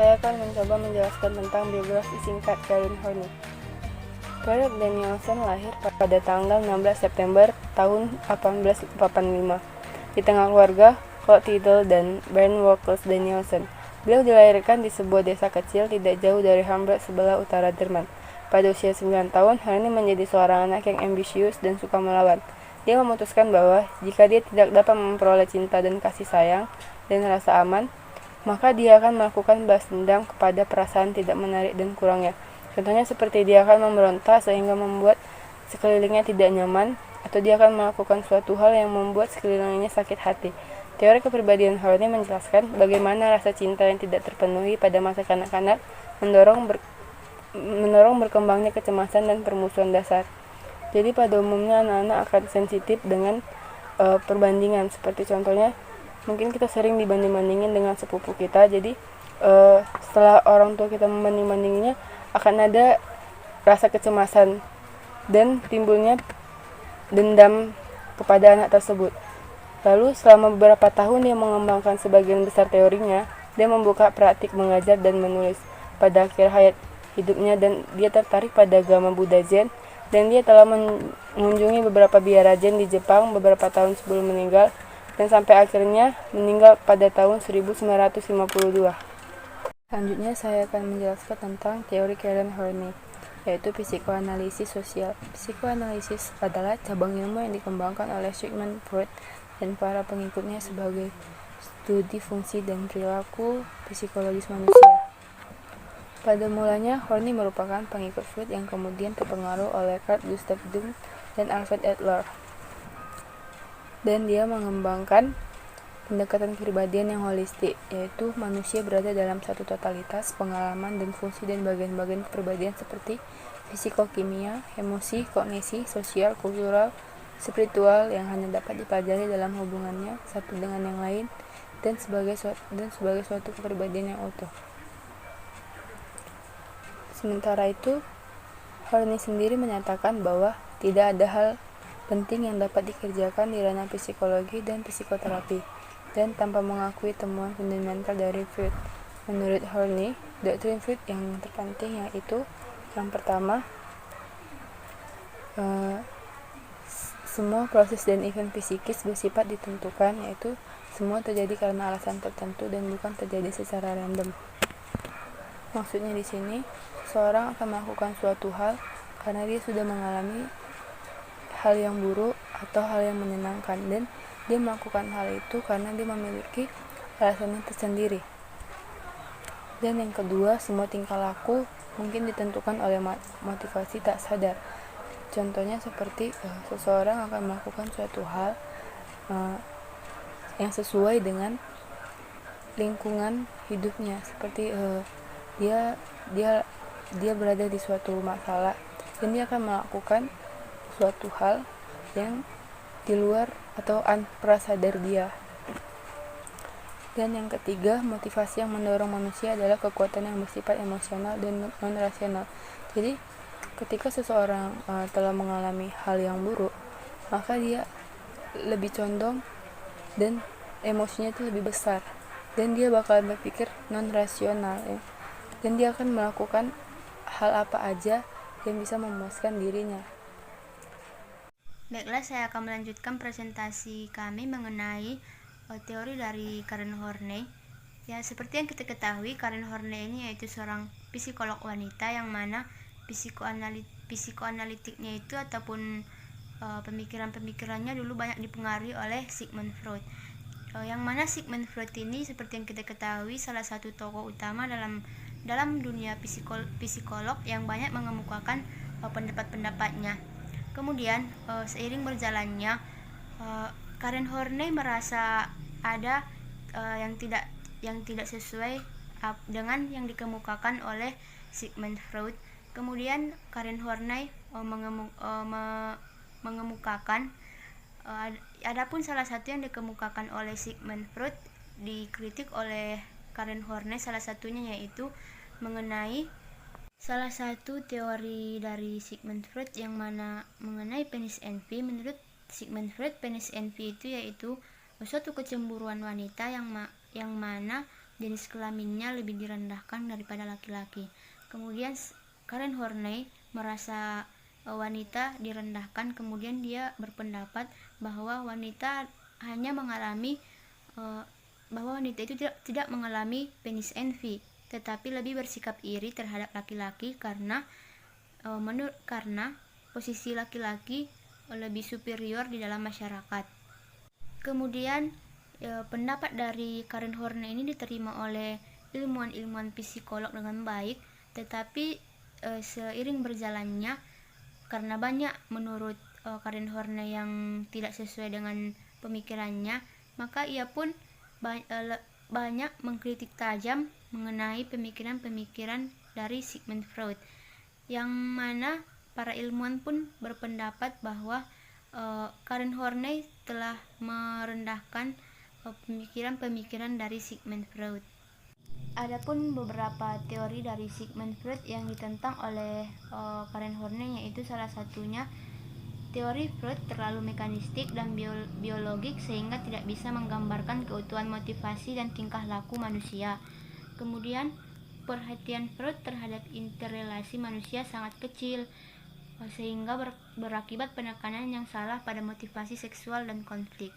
saya akan mencoba menjelaskan tentang biografi singkat Karen Horney. Claire Danielson lahir pada tanggal 16 September tahun 1885 di tengah keluarga Clotilde dan Bernd Wolters Danielson. Beliau dilahirkan di sebuah desa kecil tidak jauh dari Hamburg sebelah utara Jerman. Pada usia 9 tahun, Horney menjadi seorang anak yang ambisius dan suka melawan. Dia memutuskan bahwa jika dia tidak dapat memperoleh cinta dan kasih sayang dan rasa aman, maka dia akan melakukan balas dendam kepada perasaan tidak menarik dan kurangnya. Contohnya seperti dia akan memberontak sehingga membuat sekelilingnya tidak nyaman, atau dia akan melakukan suatu hal yang membuat sekelilingnya sakit hati. Teori kepribadian Horney menjelaskan bagaimana rasa cinta yang tidak terpenuhi pada masa kanak-kanak mendorong berkembangnya kecemasan dan permusuhan dasar. Jadi pada umumnya anak-anak akan sensitif dengan perbandingan. Seperti contohnya, mungkin kita sering dibanding-bandingin dengan sepupu kita. Jadi setelah orang tua kita membanding-bandinginya, akan ada rasa kecemasan dan timbulnya dendam kepada anak tersebut. Lalu selama beberapa tahun dia mengembangkan sebagian besar teorinya. Dia membuka praktik mengajar dan menulis. Pada akhir hayat hidupnya dan dia tertarik pada agama Buddha Zen, dan dia telah mengunjungi beberapa biara Zen di Jepang beberapa tahun sebelum meninggal, dan sampai akhirnya meninggal pada tahun 1952. Selanjutnya saya akan menjelaskan tentang teori Karen Horney, yaitu psikoanalisis sosial. Psikoanalisis adalah cabang ilmu yang dikembangkan oleh Sigmund Freud dan para pengikutnya sebagai studi fungsi dan perilaku psikologis manusia. Pada mulanya, Horney merupakan pengikut Freud yang kemudian terpengaruh oleh Carl Gustav Jung dan Alfred Adler. Dan dia mengembangkan pendekatan kepribadian yang holistik, yaitu manusia berada dalam satu totalitas pengalaman dan fungsi dan bagian-bagian kepribadian seperti fisikokimia, emosi, kognisi, sosial, kultural, spiritual yang hanya dapat dipelajari dalam hubungannya satu dengan yang lain dan sebagai suatu kepribadian yang utuh. Sementara itu, Horney sendiri menyatakan bahwa tidak ada hal penting yang dapat dikerjakan di ranah psikologi dan psikoterapi, dan tanpa mengakui temuan fundamental dari Freud. Menurut Horney, doktrin Freud yang terpenting yaitu yang pertama, semua proses dan event psikis bersifat ditentukan, yaitu semua terjadi karena alasan tertentu dan bukan terjadi secara random. Maksudnya di sini, seseorang akan melakukan suatu hal karena dia sudah mengalami hal yang buruk atau hal yang menyenangkan, dan dia melakukan hal itu karena dia memiliki alasannya tersendiri. Dan yang kedua, semua tingkah laku mungkin ditentukan oleh motivasi tak sadar. Contohnya seperti seseorang akan melakukan suatu hal yang sesuai dengan lingkungan hidupnya, seperti dia berada di suatu masalah dan dia akan melakukan suatu hal yang di luar atau prasadar dia. Dan yang ketiga, motivasi yang mendorong manusia adalah kekuatan yang bersifat emosional dan non-rasional. Jadi ketika seseorang telah mengalami hal yang buruk, maka dia lebih condong dan emosinya itu lebih besar, dan dia bakal berpikir non-rasional, ya. Dan dia akan melakukan hal apa aja yang bisa memuaskan dirinya. Baiklah, saya akan melanjutkan presentasi kami mengenai teori dari Karen Horney. Ya, seperti yang kita ketahui, Karen Horney ini yaitu seorang psikolog wanita yang mana psikoanalitiknya itu ataupun pemikiran-pemikirannya dulu banyak dipengaruhi oleh Sigmund Freud. Yang mana Sigmund Freud ini seperti yang kita ketahui salah satu tokoh utama dalam dunia psikolog yang banyak mengemukakan pendapat-pendapatnya. Kemudian seiring berjalannya, Karen Horney merasa ada yang tidak sesuai dengan yang dikemukakan oleh Sigmund Freud. Kemudian Karen Horney mengemukakan adapun salah satu yang dikemukakan oleh Sigmund Freud dikritik oleh Karen Horney, salah satunya yaitu mengenai salah satu teori dari Sigmund Freud yang mana mengenai penis envy. Menurut Sigmund Freud, penis envy itu yaitu suatu kecemburuan wanita yang mana jenis kelaminnya lebih direndahkan daripada laki-laki. Kemudian Karen Horney merasa wanita direndahkan, kemudian dia berpendapat bahwa wanita itu tidak mengalami penis envy, tetapi lebih bersikap iri terhadap laki-laki karena posisi laki-laki lebih superior di dalam masyarakat. Kemudian pendapat dari Karen Horney ini diterima oleh ilmuwan-ilmuwan psikolog dengan baik, tetapi seiring berjalannya, karena banyak menurut Karen Horney yang tidak sesuai dengan pemikirannya, maka ia pun banyak mengkritik tajam mengenai pemikiran-pemikiran dari Sigmund Freud, yang mana para ilmuwan pun berpendapat bahwa Karen Horney telah merendahkan pemikiran-pemikiran dari Sigmund Freud. Adapun beberapa teori dari Sigmund Freud yang ditentang oleh Karen Horney, yaitu salah satunya teori Freud terlalu mekanistik dan biologik sehingga tidak bisa menggambarkan keutuhan motivasi dan tingkah laku manusia. Kemudian perhatian Freud terhadap interrelasi manusia sangat kecil, sehingga berakibat penekanan yang salah pada motivasi seksual dan konflik.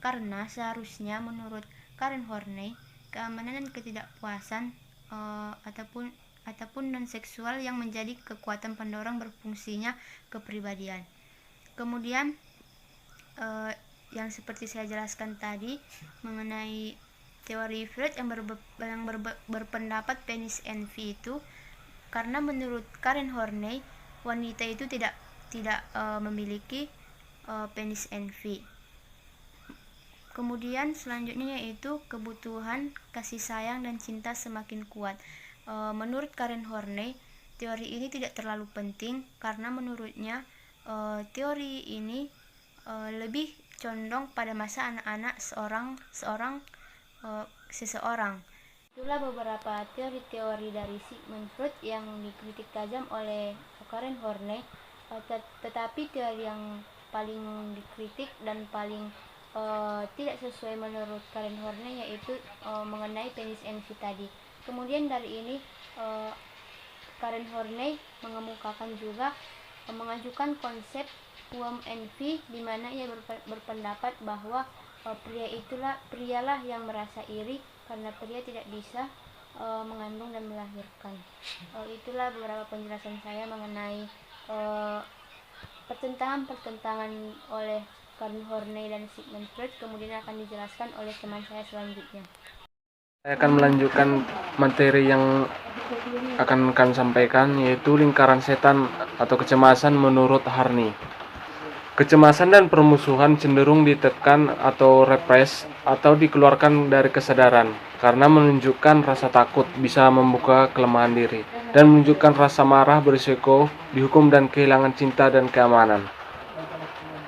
Karena seharusnya menurut Karen Horney, keamanan dan ketidakpuasan ataupun non-seksual yang menjadi kekuatan pendorong berfungsinya kepribadian. Kemudian yang seperti saya jelaskan tadi mengenai teori Freud yang berpendapat penis envy itu, karena menurut Karen Horney wanita itu tidak memiliki penis envy. Kemudian selanjutnya yaitu kebutuhan kasih sayang dan cinta semakin kuat. Menurut Karen Horney, teori ini tidak terlalu penting karena menurutnya teori ini lebih condong pada masa anak-anak seseorang. Itulah beberapa teori-teori dari Sigmund Freud yang dikritik tajam oleh Karen Horney, tetapi teori yang paling dikritik dan paling tidak sesuai menurut Karen Horney yaitu mengenai penis envy tadi. Kemudian dari ini Karen Horney mengajukan konsep womb envy, di mana ia berpendapat bahwa prialah yang merasa iri karena pria tidak bisa mengandung dan melahirkan. Itulah beberapa penjelasan saya mengenai pertentangan oleh Karen Horney dan Sigmund Freud, kemudian akan dijelaskan oleh teman saya selanjutnya. Saya akan melanjutkan materi yang akan sampaikan, yaitu lingkaran setan atau kecemasan menurut Harney. Kecemasan dan permusuhan cenderung ditekan atau repres atau dikeluarkan dari kesadaran karena menunjukkan rasa takut bisa membuka kelemahan diri dan menunjukkan rasa marah berisiko dihukum dan kehilangan cinta dan keamanan.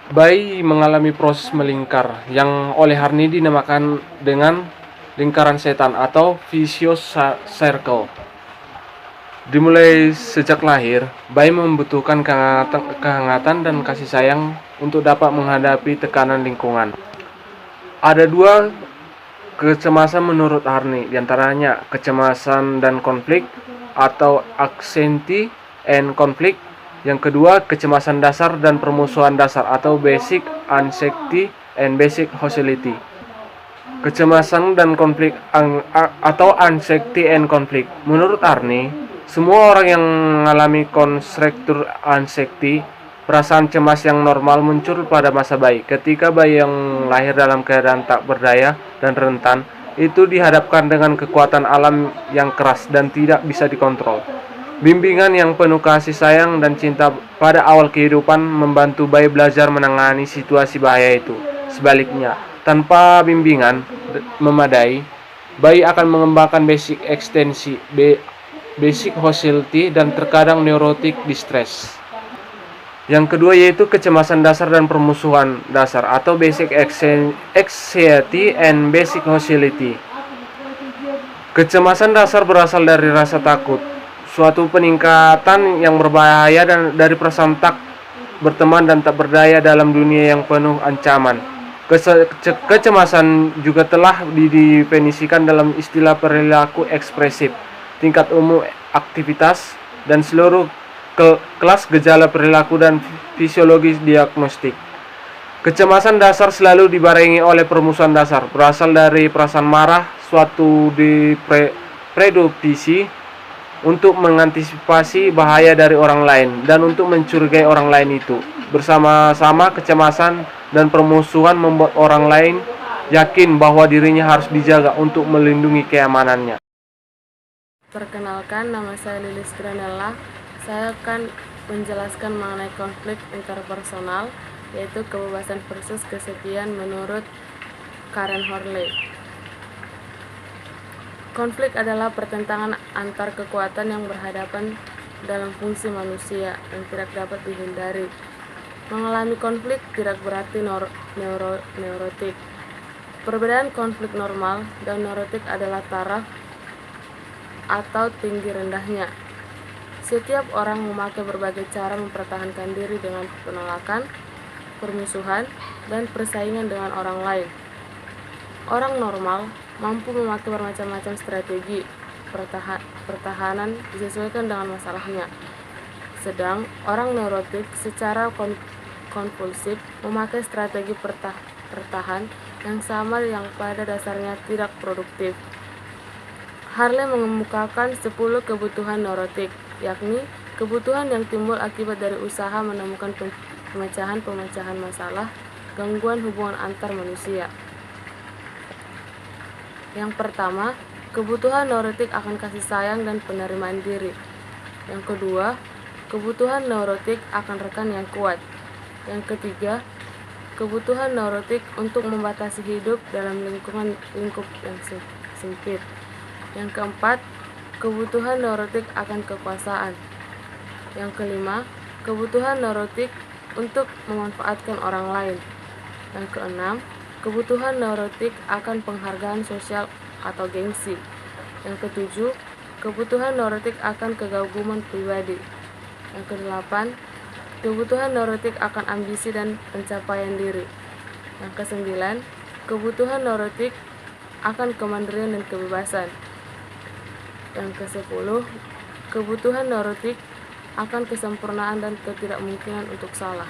Bayi mengalami proses melingkar yang oleh Harney dinamakan dengan lingkaran setan atau vicious circle. Dimulai sejak lahir, bayi membutuhkan kehangatan dan kasih sayang untuk dapat menghadapi tekanan lingkungan. Ada dua kecemasan menurut Harney, diantaranya kecemasan dan konflik atau anxiety and conflict. Yang kedua, kecemasan dasar dan permusuhan dasar atau basic anxiety and basic hostility. Kecemasan dan konflik atau anxiety and conflict. Menurut Harney, semua orang yang mengalami konstruktur anxiety, perasaan cemas yang normal muncul pada masa bayi. Ketika bayi yang lahir dalam keadaan tak berdaya dan rentan, itu dihadapkan dengan kekuatan alam yang keras dan tidak bisa dikontrol. Bimbingan yang penuh kasih sayang dan cinta pada awal kehidupan membantu bayi belajar menangani situasi bahaya itu. Sebaliknya, tanpa bimbingan memadai, bayi akan mengembangkan basic ekstensi, basic hostility, dan terkadang neurotic distress. Yang kedua yaitu kecemasan dasar dan permusuhan dasar atau basic anxiety and basic hostility. Kecemasan dasar berasal dari rasa takut, suatu peningkatan yang berbahaya dan dari perasaan tak berteman dan tak berdaya dalam dunia yang penuh ancaman. Kecemasan juga telah didefinisikan dalam istilah perilaku ekspresif, tingkat umum aktivitas, dan seluruh kelas gejala perilaku dan fisiologis diagnostik. Kecemasan dasar selalu dibarengi oleh permusuhan dasar, berasal dari perasaan marah, suatu prediksi untuk mengantisipasi bahaya dari orang lain dan untuk mencurigai orang lain itu. Bersama-sama kecemasan dan permusuhan membuat orang lain yakin bahwa dirinya harus dijaga untuk melindungi keamanannya. Perkenalkan, nama saya Lilis Granella. Saya akan menjelaskan mengenai konflik interpersonal, yaitu kebebasan versus kesepian menurut Karen Horley. Konflik adalah pertentangan antar kekuatan yang berhadapan dalam fungsi manusia yang tidak dapat dihindari. Mengalami konflik tidak berarti neurotik. Perbedaan konflik normal dan neurotik adalah taraf atau tinggi rendahnya. Setiap orang memakai berbagai cara mempertahankan diri dengan penolakan, permusuhan, dan persaingan dengan orang lain. Orang normal mampu memakai bermacam-macam strategi pertahanan disesuaikan dengan masalahnya. Sedang orang neurotik secara konvulsif memakai strategi pertahan yang sama yang pada dasarnya tidak produktif. Harley mengemukakan 10 kebutuhan neurotik, yakni kebutuhan yang timbul akibat dari usaha menemukan pemecahan masalah, gangguan hubungan antar manusia. Yang pertama, kebutuhan neurotik akan kasih sayang dan penerimaan diri. Yang kedua, kebutuhan neurotik akan rekan yang kuat. Yang ketiga, kebutuhan neurotik untuk membatasi hidup dalam lingkup yang sempit. Yang keempat, kebutuhan neurotik akan kekuasaan. Yang kelima, kebutuhan neurotik untuk memanfaatkan orang lain. Yang keenam, kebutuhan neurotik akan penghargaan sosial atau gengsi. Yang ketujuh, kebutuhan neurotik akan kegaguman pribadi. Yang kedelapan, kebutuhan neurotik akan ambisi dan pencapaian diri. Yang kesembilan, kebutuhan neurotik akan kemandirian dan kebebasan. Yang ke-10, kebutuhan neurotik akan kesempurnaan dan ketidakmungkinan untuk salah.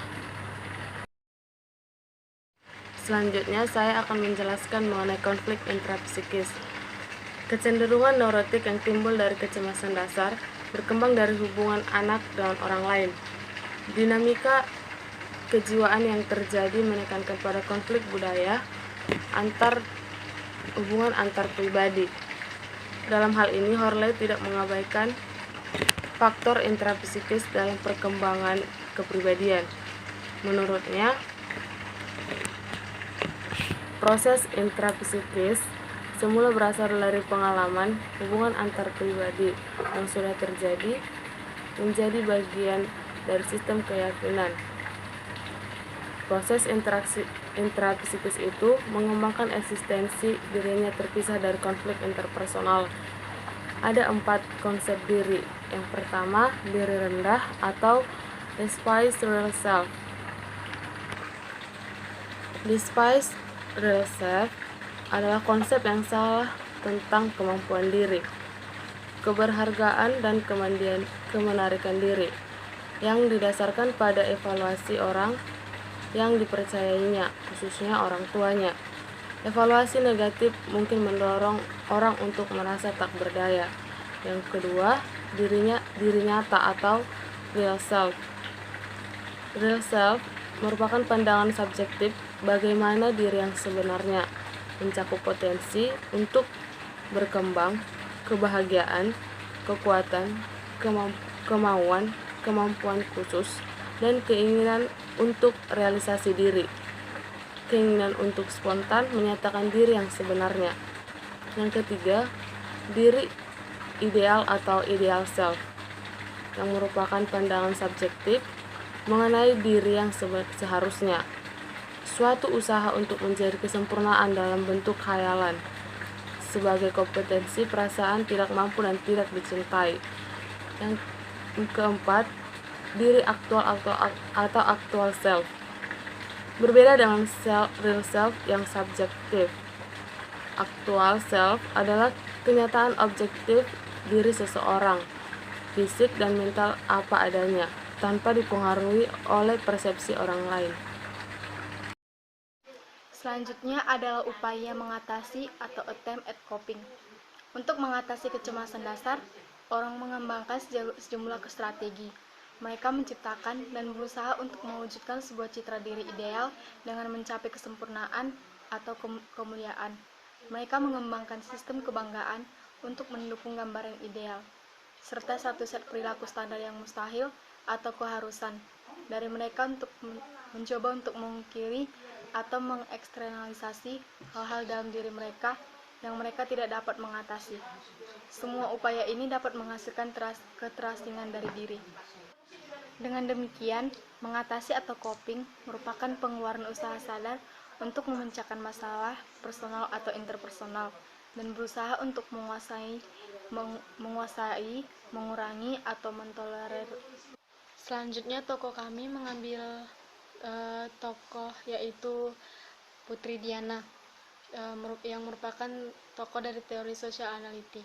Selanjutnya, saya akan menjelaskan mengenai konflik intrapsikis. Kecenderungan neurotik yang timbul dari kecemasan dasar berkembang dari hubungan anak dengan orang lain. Dinamika kejiwaan yang terjadi menekankan pada konflik budaya hubungan antar pribadi. Dalam hal ini, Horley tidak mengabaikan faktor intrapsikis dalam perkembangan kepribadian. Menurutnya, proses intrapsikis semula berasal dari pengalaman hubungan antar pribadi yang sudah terjadi menjadi bagian dari sistem keyakinan. Proses intrapsikis itu mengembangkan eksistensi dirinya terpisah dari konflik interpersonal. Ada 4 konsep diri. Yang pertama, diri rendah atau despised real self. Despised real self adalah konsep yang salah tentang kemampuan diri, keberhargaan, dan kemenarikan diri yang didasarkan pada evaluasi orang yang dipercayainya, khususnya orang tuanya. Evaluasi negatif mungkin mendorong orang untuk merasa tak berdaya. Yang kedua, diri nyata atau real self. Real self merupakan pandangan subjektif bagaimana diri yang sebenarnya, mencakup potensi untuk berkembang, kebahagiaan, kekuatan, kemauan, kemampuan khusus, dan keinginan untuk realisasi diri. Keinginan untuk spontan menyatakan diri yang sebenarnya. Yang ketiga, diri ideal atau ideal self, yang merupakan pandangan subjektif mengenai diri yang seharusnya. Suatu usaha untuk mencari kesempurnaan dalam bentuk khayalan, sebagai kompetensi perasaan tidak mampu dan tidak dicintai. Yang keempat, diri aktual atau actual self, Berbeda dengan real self yang subjektif. Actual self adalah kenyataan objektif diri seseorang, fisik dan mental apa adanya, tanpa dipengaruhi oleh persepsi orang lain. Selanjutnya adalah upaya mengatasi atau attempt at coping. Untuk mengatasi kecemasan dasar, orang mengembangkan sejumlah strategi. Mereka menciptakan dan berusaha untuk mewujudkan sebuah citra diri ideal dengan mencapai kesempurnaan atau kemuliaan. Mereka mengembangkan sistem kebanggaan untuk mendukung gambaran ideal, serta satu set perilaku standar yang mustahil atau keharusan dari mereka untuk mencoba untuk memungkiri atau mengeksternalisasi hal-hal dalam diri mereka yang mereka tidak dapat mengatasi. Semua upaya ini dapat menghasilkan keterasingan dari diri. Dengan demikian, mengatasi atau coping merupakan pengeluaran usaha sadar untuk memecahkan masalah personal atau interpersonal dan berusaha untuk menguasai, mengurangi atau mentolerir. Selanjutnya tokoh kami mengambil tokoh yaitu Putri Diana yang merupakan tokoh dari teori sosial analitik.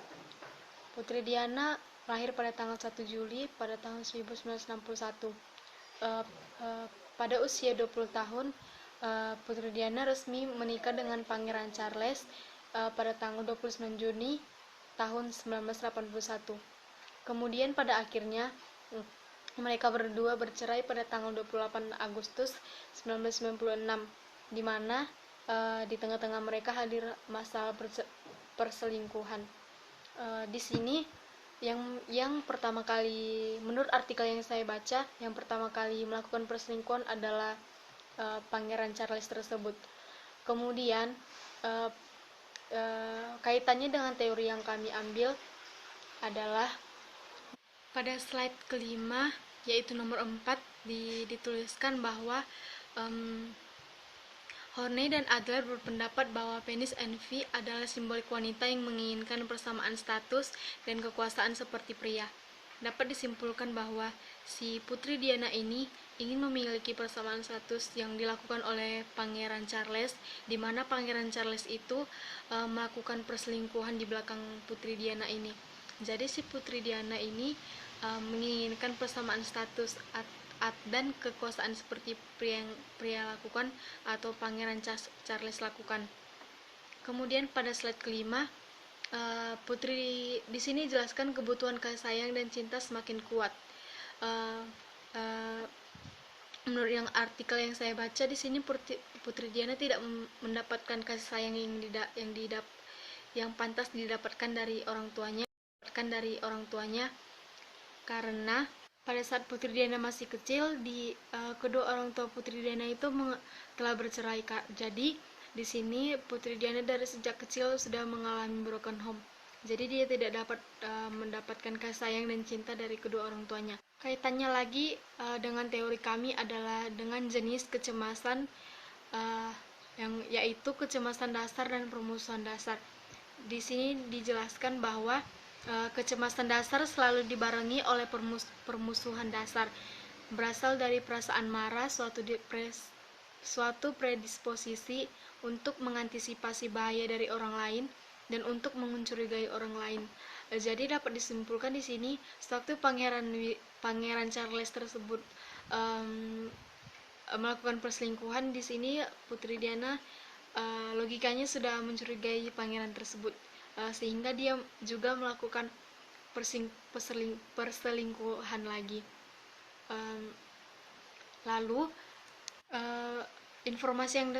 Putri Diana lahir pada tanggal 1 Juli pada tahun 1961. Pada usia 20 tahun, Putri Diana resmi menikah dengan Pangeran Charles pada tanggal 29 Juni tahun 1981. Kemudian pada akhirnya mereka berdua bercerai pada tanggal 28 Agustus 1996, di mana di tengah-tengah mereka hadir masalah perselingkuhan. Di sini yang pertama kali, menurut artikel yang saya baca, yang pertama kali melakukan perselingkuhan adalah Pangeran Charles tersebut. Kemudian kaitannya dengan teori yang kami ambil adalah pada slide kelima, yaitu nomor 4, dituliskan bahwa Horney dan Adler berpendapat bahwa penis envy adalah simbolik wanita yang menginginkan persamaan status dan kekuasaan seperti pria. Dapat disimpulkan bahwa si Putri Diana ini ingin memiliki persamaan status yang dilakukan oleh Pangeran Charles, di mana Pangeran Charles itu melakukan perselingkuhan di belakang Putri Diana ini. Jadi si Putri Diana ini menginginkan persamaan status dan kekuasaan seperti pria lakukan atau Pangeran Charles lakukan. Kemudian pada slide kelima, Putri di sini jelaskan kebutuhan kasih sayang dan cinta semakin kuat. Menurut yang artikel yang saya baca, di sini Putri Diana tidak mendapatkan kasih sayang yang pantas didapatkan dari orang tuanya, karena pada saat Putri Diana masih kecil, kedua orang tua Putri Diana itu telah bercerai, Kak. Jadi di sini Putri Diana dari sejak kecil sudah mengalami broken home. Jadi dia tidak dapat mendapatkan kasih sayang dan cinta dari kedua orang tuanya. Kaitannya lagi dengan teori kami adalah dengan jenis kecemasan yaitu kecemasan dasar dan permusuhan dasar. Di sini dijelaskan bahwa kecemasan dasar selalu dibarengi oleh permusuhan dasar, berasal dari perasaan marah, suatu predisposisi untuk mengantisipasi bahaya dari orang lain dan untuk mencurigai orang lain. Jadi dapat disimpulkan di sini, sewaktu Pangeran Charles tersebut melakukan perselingkuhan, di sini Putri Diana logikanya sudah mencurigai pangeran tersebut, sehingga dia juga melakukan perselingkuhan lagi. Lalu informasi yang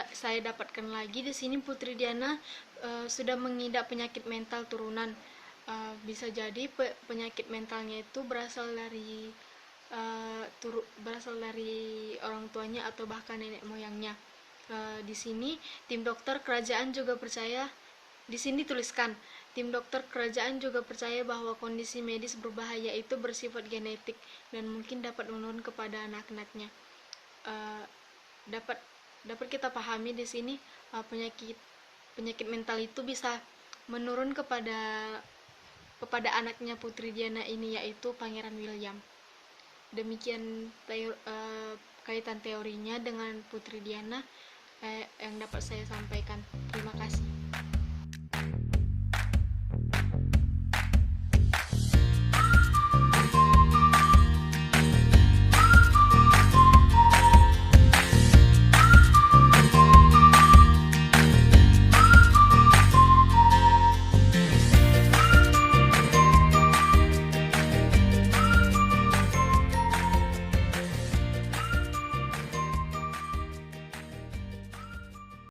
saya dapatkan lagi di sini, Putri Diana sudah mengidap penyakit mental turunan. Bisa jadi penyakit mentalnya itu berasal dari orang tuanya atau bahkan nenek moyangnya. Di sini tim dokter kerajaan juga percaya, di sini tuliskan, tim dokter kerajaan juga percaya bahwa kondisi medis berbahaya itu bersifat genetik dan mungkin dapat menurun kepada anak-anaknya. Dapat kita pahami di sini penyakit mental itu bisa menurun kepada anaknya Putri Diana ini, yaitu Pangeran William. Demikian kaitan teorinya dengan Putri Diana yang dapat saya sampaikan. Terima kasih.